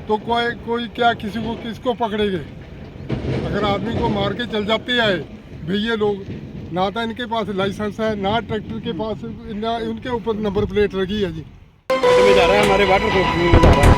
तो कोई क्या किसको पकड़ेंगे। अगर आदमी को मार के चल जाते हैं भैया लोग, ना तो इनके पास लाइसेंस है, ना ट्रैक्टर के पास, ना उनके ऊपर नंबर प्लेट लगी है जी। में जा रहा है, हमारे वाटर सोर्स में जा रहा है।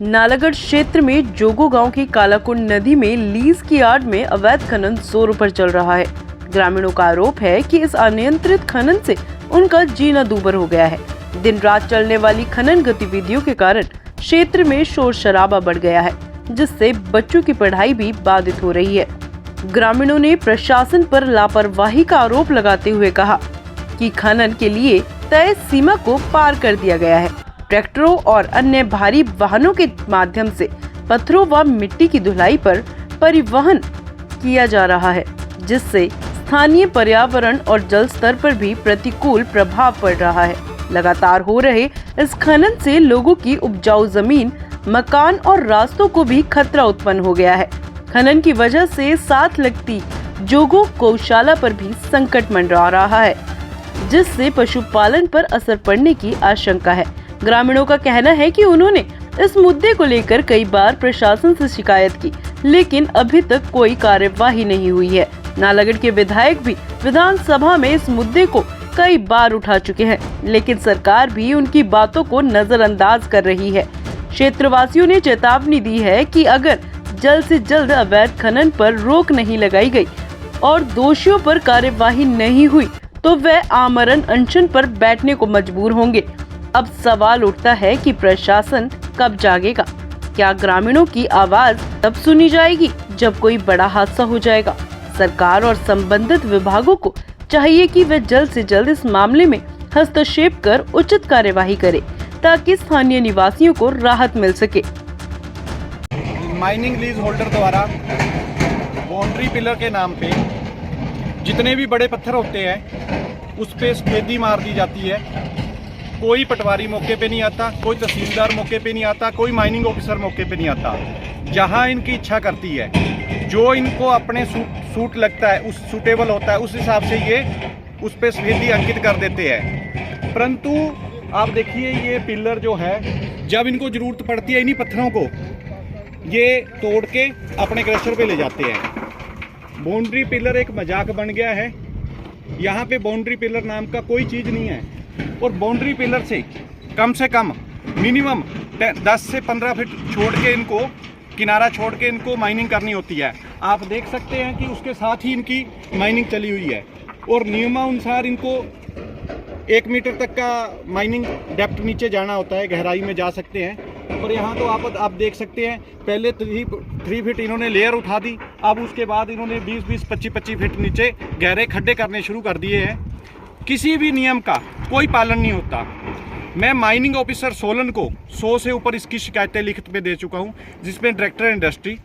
नालागढ़ क्षेत्र में जोगो गांव की कालाकुंड नदी में लीज की आड़ में अवैध खनन जोरों पर चल रहा है। ग्रामीणों का आरोप है कि इस अनियंत्रित खनन से उनका जीना दूभर हो गया है। दिन रात चलने वाली खनन गतिविधियों के कारण क्षेत्र में शोर शराबा बढ़ गया है, जिससे बच्चों की पढ़ाई भी बाधित हो रही है। ग्रामीणों ने प्रशासन पर लापरवाही का आरोप लगाते हुए कहा कि खनन के लिए तय सीमा को पार कर दिया गया है। ट्रैक्टरों और अन्य भारी वाहनों के माध्यम से पत्थरों व मिट्टी की धुलाई पर परिवहन किया जा रहा है, जिससे स्थानीय पर्यावरण और जल स्तर पर भी प्रतिकूल प्रभाव पड़ रहा है। लगातार हो रहे इस खनन से लोगों की उपजाऊ जमीन, मकान और रास्तों को भी खतरा उत्पन्न हो गया है। खनन की वजह से साथ लगती जोगो गौशाला पर भी संकट मंडरा रहा है, जिससे पशुपालन पर असर पड़ने की आशंका है। ग्रामीणों का कहना है कि उन्होंने इस मुद्दे को लेकर कई बार प्रशासन से शिकायत की, लेकिन अभी तक कोई कार्यवाही नहीं हुई है। नालागढ़ के विधायक भी विधानसभा में इस मुद्दे को कई बार उठा चुके हैं, लेकिन सरकार भी उनकी बातों को नजरअंदाज कर रही है। क्षेत्रवासियों ने चेतावनी दी है कि अगर जल्द से जल्द अवैध खनन पर रोक नहीं लगाई गई और दोषियों पर कार्यवाही नहीं हुई तो वे आमरण अनशन पर बैठने को मजबूर होंगे। अब सवाल उठता है कि प्रशासन कब जागेगा? क्या ग्रामीणों की आवाज तब सुनी जाएगी जब कोई बड़ा हादसा हो जाएगा? सरकार और संबंधित विभागों को चाहिए कि वे जल्द से जल्द इस मामले में हस्तक्षेप कर उचित कार्यवाही करे, ताकि स्थानीय निवासियों को राहत मिल सके। माइनिंग लीज होल्डर द्वारा बाउंड्री पिलर के नाम पे जितने भी बड़े पत्थर होते हैं उस पे सफेदी मार दी जाती है। कोई पटवारी मौके पे नहीं आता, कोई तहसीलदार मौके पे नहीं आता, कोई माइनिंग ऑफिसर मौके पे नहीं आता। जहां इनकी इच्छा करती है, जो इनको अपने सूट लगता है, उस सूटेबल होता है, उस हिसाब से ये उस पे सफेदी अंकित कर देते हैं। परंतु आप देखिए ये पिलर जो है, जब इनको जरूरत पड़ती है इन्हीं पत्थरों को ये तोड़ के अपने क्रशर पे ले जाते हैं। बाउंड्री पिलर एक मजाक बन गया है। यहाँ पे बाउंड्री पिलर नाम का कोई चीज़ नहीं है, और बाउंड्री पिलर से कम मिनिमम 10 से 15 फीट छोड़ के इनको किनारा छोड़ के इनको माइनिंग करनी होती है। आप देख सकते हैं कि उसके साथ ही इनकी माइनिंग चली हुई है, और नियमानुसार इनको 1 मीटर तक का माइनिंग डेप्थ नीचे जाना होता है, गहराई में जा सकते हैं। और यहाँ तो आप देख सकते हैं, पहले 3 फीट इन्होंने लेयर उठा दी, अब उसके बाद इन्होंने 20-20, 25-25 फीट नीचे गहरे खड्डे करने शुरू कर दिए हैं। किसी भी नियम का कोई पालन नहीं होता। मैं माइनिंग ऑफिसर सोलन को 100 से ऊपर इसकी शिकायतें लिखित में दे चुका हूँ, जिसमें डायरेक्टर इंडस्ट्री,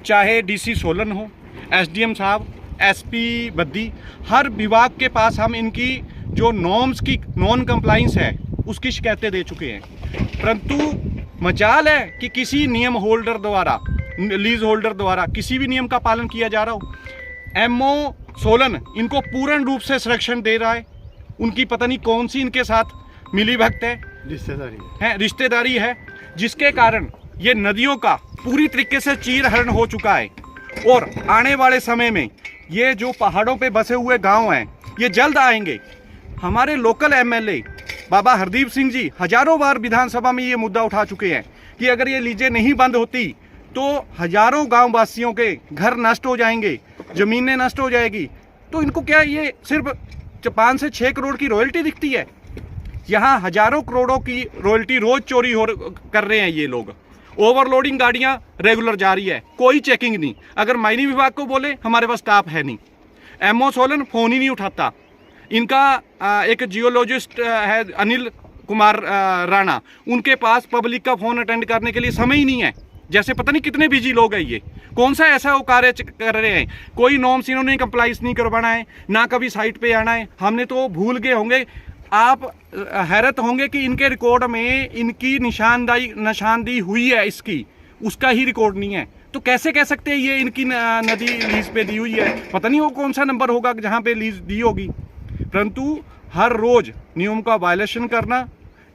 चाहे डीसी सोलन हो, एसडीएम साहब, एसपी बद्दी, हर विभाग के पास हम इनकी जो नॉर्म्स की नॉन कंप्लाइंस है उसकी शिकायतें दे चुके हैं। परंतु मजाल है कि किसी नियम होल्डर द्वारा, लीज होल्डर द्वारा किसी भी नियम का पालन किया जा रहा हो। एमओ सोलन इनको पूर्ण रूप से संरक्षण दे रहा है। उनकी पता नहीं कौन सी इनके साथ मिली भगत है, रिश्तेदारी है, जिसके कारण ये नदियों का पूरी तरीके से चीरहरण हो चुका है। और आने वाले समय में ये जो पहाड़ों पे बसे हुए गांव हैं ये जल्द आएंगे। हमारे लोकल एमएलए बाबा हरदीप सिंह जी हजारों बार विधानसभा में ये मुद्दा उठा चुके हैं कि अगर ये लीजें नहीं बंद होती तो हजारों गांव वासियों के घर नष्ट हो जाएंगे, जमीनें नष्ट हो जाएगी। तो इनको क्या ये सिर्फ 5 से 6 करोड़ की रॉयल्टी दिखती है? यहाँ हजारों करोड़ों की रॉयल्टी रोज चोरी कर रहे हैं ये लोग। ओवरलोडिंग गाड़ियाँ रेगुलर जा रही है, कोई चेकिंग नहीं। अगर माइनिंग विभाग को बोले हमारे पास स्टाफ है नहीं, एमओ सोलन फ़ोन ही नहीं उठाता। इनका एक जियोलॉजिस्ट है अनिल कुमार राणा, उनके पास पब्लिक का फ़ोन अटेंड करने के लिए समय ही नहीं है। जैसे पता नहीं कितने बिजी लोग हैं ये, कौन सा ऐसा वो कार्य कर रहे हैं। कोई नॉर्म्स इन्होंने कंप्लाइंस नहीं करवाना है, ना कभी साइट पे आना है। हमने तो भूल गए होंगे, आप हैरत होंगे कि इनके रिकॉर्ड में इनकी निशानदेही हुई है, इसकी उसका ही रिकॉर्ड नहीं है। तो कैसे कह सकते हैं ये इनकी नदी लीज पे दी हुई है? पता नहीं वो कौन सा नंबर होगा जहाँ पे लीज दी होगी। परंतु हर रोज़ नियम का वायलेशन करना,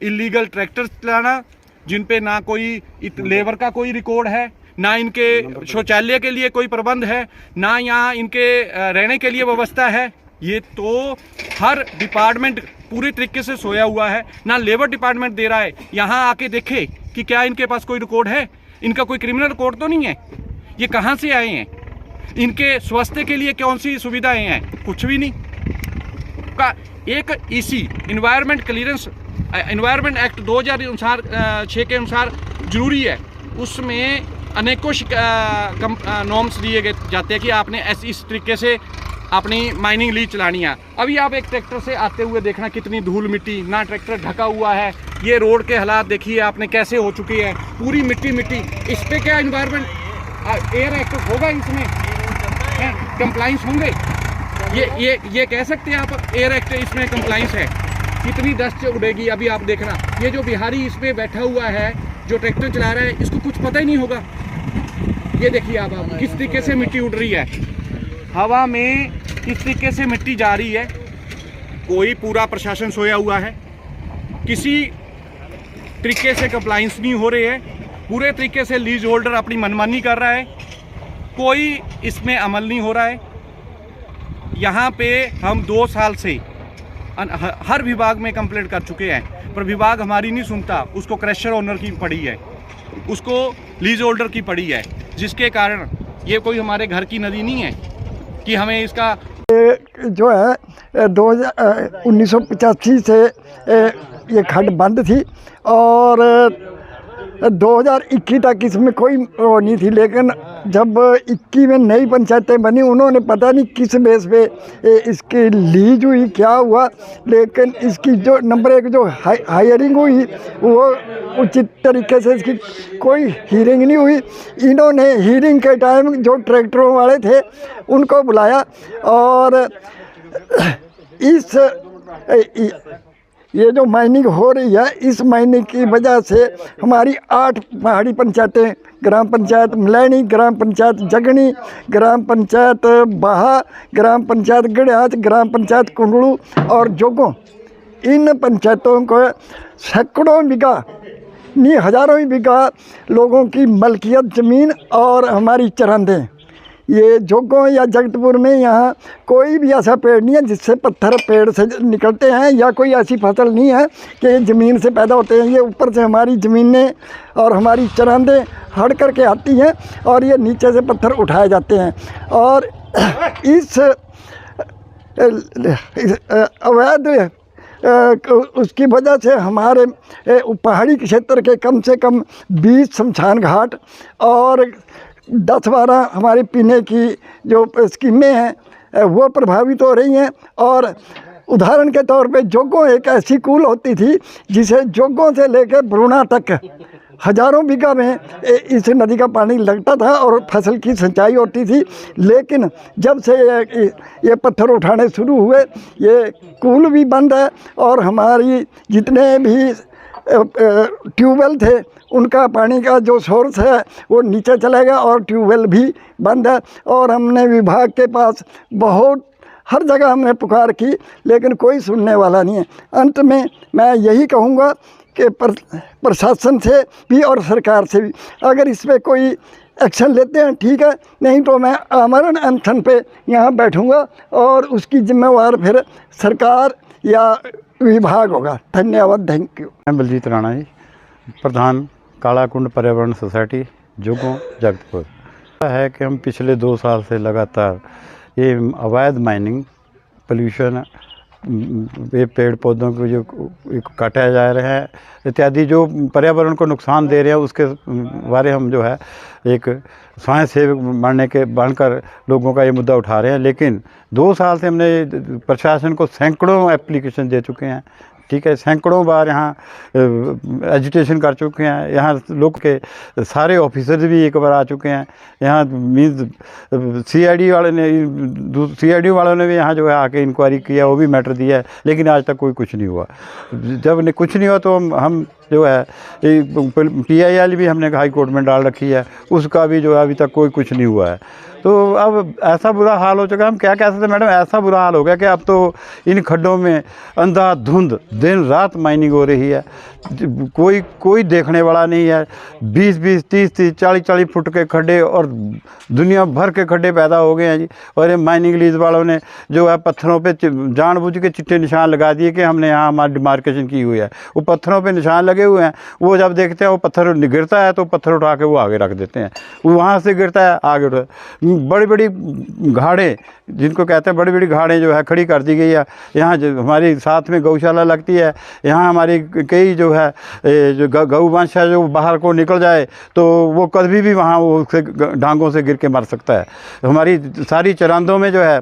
इलीगल ट्रैक्टर चलाना जिन पे ना कोई लेबर का कोई रिकॉर्ड है, ना इनके शौचालय के लिए कोई प्रबंध है, ना यहाँ इनके रहने के लिए व्यवस्था है। ये तो हर डिपार्टमेंट पूरी तरीके से सोया हुआ है, ना लेबर डिपार्टमेंट दे रहा है। यहाँ आके देखे कि क्या इनके पास कोई रिकॉर्ड है, इनका कोई क्रिमिनल रिकॉर्ड तो नहीं है, ये कहाँ से आए हैं, इनके स्वास्थ्य के लिए कौन सी सुविधाएं हैं, कुछ भी नहीं। का एक EC environment clearance environment act 2006 के अनुसार जरूरी है, उसमें अनेकों नॉर्म्स दिए जाते हैं कि आपने इस तरीके से अपनी माइनिंग लीज चलानी है। अभी आप एक ट्रैक्टर से आते हुए देखना कितनी धूल मिट्टी, ना ट्रैक्टर ढका हुआ है, ये रोड के हालात देखिए आपने कैसे हो चुकी है, पूरी मिट्टी मिट्टी। इस पे क्या इन्वायरमेंट एयर एक्ट होगा, इसमें कंप्लाइंस होंगे, ये कह सकते हैं आप एयर एक्ट इसमें कंप्लाइंस है। कितनी डस्ट उड़ेगी अभी आप देखना। ये जो बिहारी इस पे बैठा हुआ है जो ट्रैक्टर चला रहा है, इसको कुछ पता ही नहीं होगा। ये देखिए आप किस तरीके से मिट्टी उड़ रही है, हवा में किस तरीके से मिट्टी जा रही है। कोई पूरा प्रशासन सोया हुआ है, किसी तरीके से कंप्लाइंस नहीं हो रहे है, पूरे तरीके से लीज होल्डर अपनी मनमानी कर रहा है, कोई इसमें अमल नहीं हो रहा है। यहाँ पे हम 2 साल से हर विभाग में कंप्लेंट कर चुके हैं, पर विभाग हमारी नहीं सुनता। उसको क्रशर ओनर की पड़ी है, उसको लीज होल्डर की पड़ी है, जिसके कारण ये कोई हमारे घर की नदी नहीं है कि हमें इसका जो है 1985 से ये खड्ड बंद थी और 2021 तक इसमें कोई वो नहीं थी। लेकिन जब 21 में नई पंचायतें बनी, उन्होंने पता नहीं किस बेस पे इसकी लीज हुई, क्या हुआ, लेकिन इसकी जो नंबर 1 जो हायरिंग हुई वो उचित तरीके से इसकी कोई हीरिंग नहीं हुई। इन्होंने हीरिंग के टाइम जो ट्रैक्टरों वाले थे उनको बुलाया और ये जो माइनिंग हो रही है, इस माइनिंग की वजह से हमारी 8 पहाड़ी पंचायतें, ग्राम पंचायत मलैनी, ग्राम पंचायत जगनी, ग्राम पंचायत बाहा, ग्राम पंचायत गड़ियाच, ग्राम पंचायत कुंडलू और जोगों, इन पंचायतों को सैकड़ों बीघा नहीं हज़ारों बीघा लोगों की मलकियत ज़मीन और हमारी चरांदें। ये जोगों या जगतपुर में यहाँ कोई भी ऐसा पेड़ नहीं है जिससे पत्थर पेड़ से निकलते हैं, या कोई ऐसी फसल नहीं है कि ज़मीन से पैदा होते हैं। ये ऊपर से हमारी ज़मीनें और हमारी चरांदें हट करके आती हैं और ये नीचे से पत्थर उठाए जाते हैं। और इस अवैध उसकी वजह से हमारे पहाड़ी क्षेत्र के कम से कम 20 शमशान घाट और 10-12 हमारे पीने की जो स्कीमें हैं वो प्रभावित हो रही हैं। और उदाहरण के तौर पे जोगों एक ऐसी कूल होती थी जिसे जोगों से लेकर भ्रूणा तक हज़ारों बीघा में इस नदी का पानी लगता था और फसल की सिंचाई होती थी। लेकिन जब से ये पत्थर उठाने शुरू हुए, ये कूल भी बंद है और हमारी जितने भी ट्यूबवेल थे उनका पानी का जो सोर्स है वो नीचे चलेगा और ट्यूबवेल भी बंद है। और हमने विभाग के पास बहुत हर जगह हमने पुकार की, लेकिन कोई सुनने वाला नहीं है। अंत में मैं यही कहूँगा कि प्रशासन से भी और सरकार से भी अगर इस पर कोई एक्शन लेते हैं ठीक है, नहीं तो मैं आमरण अनशन पे यहाँ बैठूँगा और उसकी जिम्मेवार फिर सरकार या विभाग होगा। धन्यवाद, थैंक यू। मैं बलजीत राणा जी, प्रधान कालाकुंड पर्यावरण सोसाइटी जोगों जगतपुर। है कि हम पिछले 2 साल से लगातार ये अवैध माइनिंग, पोल्यूशन, ये पेड़ पौधों को जो काटा जा रहे हैं इत्यादि जो पर्यावरण को नुकसान दे रहे हैं, उसके बारे हम जो है एक स्वयं सेवक बनकर लोगों का ये मुद्दा उठा रहे हैं। लेकिन 2 साल से हमने प्रशासन को सैकड़ों एप्लीकेशन दे चुके हैं, ठीक है, सैकड़ों बार यहाँ एजुटेशन कर चुके हैं। यहाँ लोग के सारे ऑफिसर्स भी एक बार आ चुके हैं। यहाँ मीन्स सीआईडी वालों ने भी यहाँ जो है आके इंक्वायरी किया, वो भी मैटर दिया है, लेकिन आज तक कुछ नहीं हुआ। जब कुछ नहीं हुआ तो हम जो है PIL भी हमने हाई कोर्ट में डाल रखी है, उसका भी जो है अभी तक कोई कुछ नहीं हुआ है। तो अब ऐसा बुरा हाल हो चुका है, हम क्या कह सकते हैं मैडम, ऐसा बुरा हाल हो गया कि अब तो इन खड्डों में अंधाधुंध दिन रात माइनिंग हो रही है, कोई देखने वाला नहीं है। 20-20, 30-30, 40-40 फुट के खड्डे और दुनिया भर के खड्डे पैदा हो गए हैं जी। और ये माइनिंग लीज वालों ने जो है पत्थरों पे जानबूझ के चिट्टे निशान लगा दिए कि हमने यहाँ हमारी डिमार्केशन की हुई है। वो पत्थरों पे निशान लगे हुए हैं, वो जब देखते हैं वो पत्थर गिरता है तो पत्थर उठा के वो आगे रख देते हैं, वो वहाँ से गिरता है आगे उठा। बड़ी बड़ी घाड़ें जिनको कहते हैं, बड़ी बड़ी घाड़ें जो है खड़ी कर दी गई है। यहाँ जो हमारी साथ में गौशाला लगती है, यहाँ हमारी कई जो है जो गौवंश है जो बाहर को निकल जाए तो वो कभी भी वहाँ वो डांगों से गिर के मर सकता है। हमारी सारी चरांदों में जो है,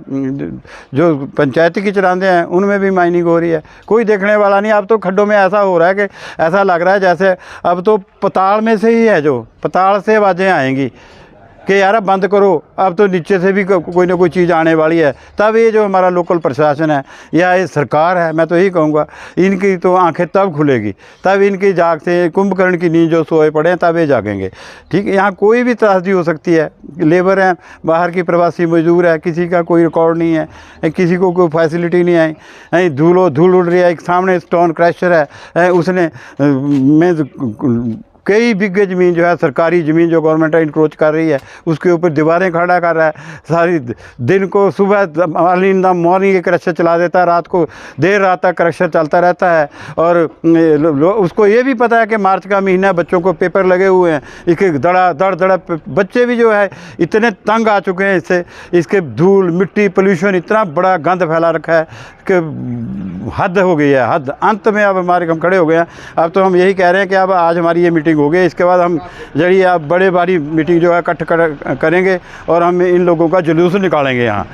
जो पंचायती की चरांदें हैं उनमें भी माइनिंग हो रही है, कोई देखने वाला नहीं। अब तो खड्डों में ऐसा हो रहा है कि ऐसा लग रहा है जैसे अब तो पताल में से ही है, जो पताल से आवाज़ें आएंगी कि यार अब बंद करो, अब तो नीचे से भी कोई ना कोई चीज़ आने वाली है। तब ये जो हमारा लोकल प्रशासन है या ये सरकार है, मैं तो यही कहूँगा, इनकी तो आंखें तब खुलेगी, तब इनकी जाग से कुंभकर्ण की नींद जो सोए पड़े हैं तब ये जागेंगे। ठीक है, यहाँ कोई भी त्रासदी हो सकती है, लेबर है, बाहर की प्रवासी मजदूर है, किसी का कोई रिकॉर्ड नहीं है, किसी को कोई फैसिलिटी नहीं आई, धूल उड़ रही है, एक सामने स्टोन क्रशर है, उसने में कई बिघे ज़मीन जो है सरकारी ज़मीन जो गवर्नमेंट इंक्रोच कर रही है उसके ऊपर दीवारें खड़ा कर रहा है। सारी दिन को सुबह अर्ली इन द मॉर्निंग एक क्रशर चला देता है, रात को देर रात तक क्रशर चलता रहता है। और उसको ये भी पता है कि मार्च का महीना, बच्चों को पेपर लगे हुए हैं, इसके दड़ बच्चे भी जो है इतने तंग आ चुके हैं इससे, इसके धूल मिट्टी पोल्यूशन इतना बड़ा गंद फैला रखा है कि हद हो गई है, हद। अंत में अब हमारे हम खड़े हो गए हैं। अब तो हम यही कह रहे हैं कि अब आज हमारी ये मीटिंग हो गई, इसके बाद हम जड़ी अब बड़े भारी मीटिंग जो है इकट्ठ करेंगे और हम इन लोगों का जुलूस निकालेंगे यहाँ।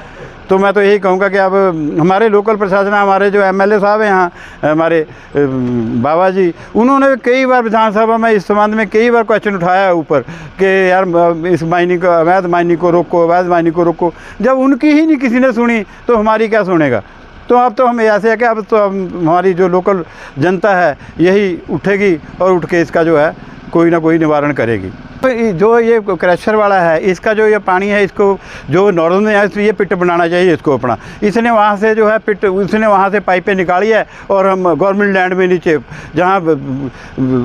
तो मैं तो यही कहूँगा कि अब हमारे लोकल प्रशासन, हमारे जो MLA साहब हैं यहाँ, हमारे बाबा जी, उन्होंने कई बार विधानसभा में इस संबंध में कई बार क्वेश्चन उठाया है ऊपर कि यार इस माइनिंग को, अवैध माइनिंग को रोको, अवैध माइनिंग को रोको। जब उनकी ही नहीं किसी ने सुनी तो हमारी क्या सुनेगा। तो अब तो हम ऐसे है कि अब तो हमारी जो लोकल जनता है यही उठेगी और उठ के इसका जो है कोई ना कोई निवारण करेगी। तो जो ये क्रशर वाला है, इसका जो ये पानी है, इसको जो नॉर्दर्न में है, ये पिट बनाना चाहिए इसको अपना। इसने वहाँ से जो है पिट, उसने वहाँ से पाइपें निकाली है और हम गवर्नमेंट लैंड में नीचे जहाँ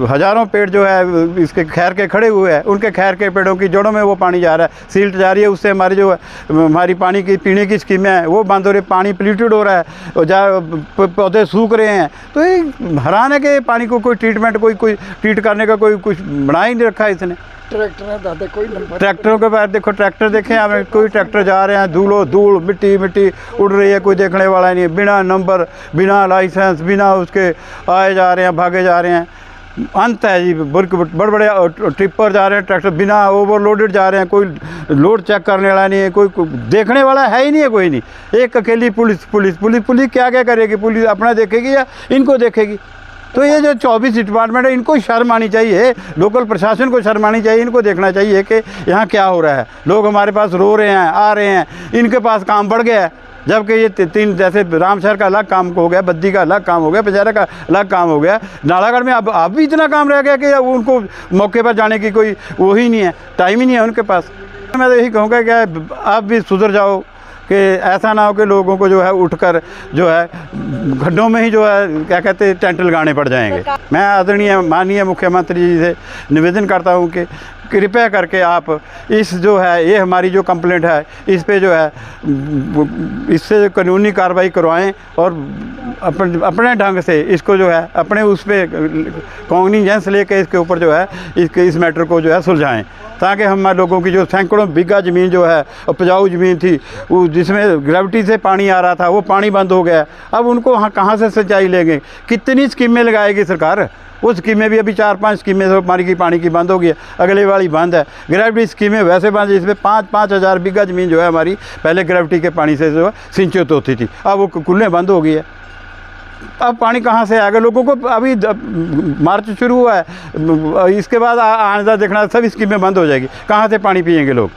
हज़ारों पेड़ जो है इसके खैर के खड़े हुए हैं, उनके खैर के पेड़ों की जड़ों में वो पानी जा रहा है, सील्ट जा रही है। उससे हमारी जो हमारी पानी की पीने की स्कीमें हैं वो बंद हो रही है, पानी पोल्यूटेड हो रहा है और जहाँ पौधे सूख रहे हैं। तो ये हैरान है कि पानी को कोई ट्रीटमेंट, कोई ट्रीट करने का कोई कुछ बना ही नहीं रखा है इसने। ट्रैक्टरों के बाद देखो, ट्रैक्टर देखें हमें, कोई ट्रैक्टर जा रहे हैं, धूल मिट्टी उड़ रही है, कोई देखने वाला नहीं है, बिना नंबर, बिना लाइसेंस, बिना उसके आए जा रहे हैं, भागे जा रहे हैं। अंत है जी, बड़े बड़े ट्रिपर जा रहे हैं, ट्रैक्टर बिना ओवरलोडेड जा रहे हैं, कोई लोड चेक करने वाला नहीं है, कोई देखने वाला है ही नहीं है, कोई नहीं। एक अकेली पुलिस क्या करेगी? पुलिस अपना देखेगी या इनको देखेगी? तो ये जो 24 डिपार्टमेंट है, इनको शर्म आनी चाहिए, लोकल प्रशासन को शर्म आनी चाहिए, इनको देखना चाहिए कि यहाँ क्या हो रहा है। लोग हमारे पास रो रहे हैं, आ रहे हैं, इनके पास काम बढ़ गया है, जबकि ये तीन, जैसे रामशहर का अलग काम हो गया, बद्दी का अलग काम हो गया, पचारा का अलग काम हो गया, नालागढ़ में अब भी इतना काम रह गया कि उनको मौके पर जाने की कोई वो ही नहीं है, टाइम ही नहीं है उनके पास। मैं तो यही कहूँगा कि आप भी सुधर जाओ, कि ऐसा ना हो कि लोगों को जो है उठकर जो है गड्ढों में ही जो है क्या कहते हैं टेंट लगाने पड़ जाएंगे। मैं आदरणीय माननीय मुख्यमंत्री जी से निवेदन करता हूं कि कृपया करके आप इस जो है ये हमारी जो कंप्लेंट है इस पे जो है इससे कानूनी कार्रवाई करवाएं और अपने ढंग से इसको जो है अपने उस पर कॉग्निजेंस लेके इसके ऊपर जो है इस मैटर को जो है सुलझाएं, ताकि हम लोगों की जो सैकड़ों बीघा ज़मीन जो है उपजाऊ ज़मीन थी, वो जिसमें ग्रेविटी से पानी आ रहा था, वो पानी बंद हो गया। अब उनको कहाँ से सिंचाई लेंगे? कितनी स्कीमें लगाएगी सरकार? वो स्कीमें भी अभी 4-5 स्कीमें हमारी की पानी की बंद हो गई है, अगले वाली बंद है। ग्रेविटी स्कीमें वैसे बंद, जिसमें 5-5 हज़ार बीघा ज़मीन जो है हमारी पहले ग्रेविटी के पानी से जो है सिंचित होती थी, अब वो कुल्लें बंद हो गई है। अब पानी कहाँ से आएगा? लोगों को अभी मार्च शुरू हुआ है, इसके बाद आने देखना सभी स्कीमें बंद हो जाएगी, कहाँ से पानी पिएंगे लोग?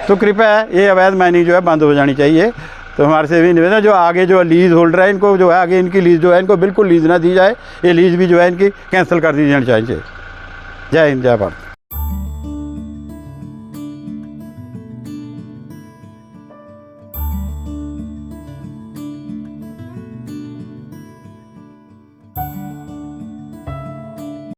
तो कृपया ये अवैध माइनिंग जो है बंद हो जानी चाहिए, तो हमारे से भी निवेदन है, जो आगे जो लीज होल्डर है इनको जो है आगे इनकी लीज जो है इनको बिल्कुल लीज ना दी जाए, ये लीज भी जो है इनकी कैंसिल कर दी जानी चाहिए। जय हिंद, जय भारत।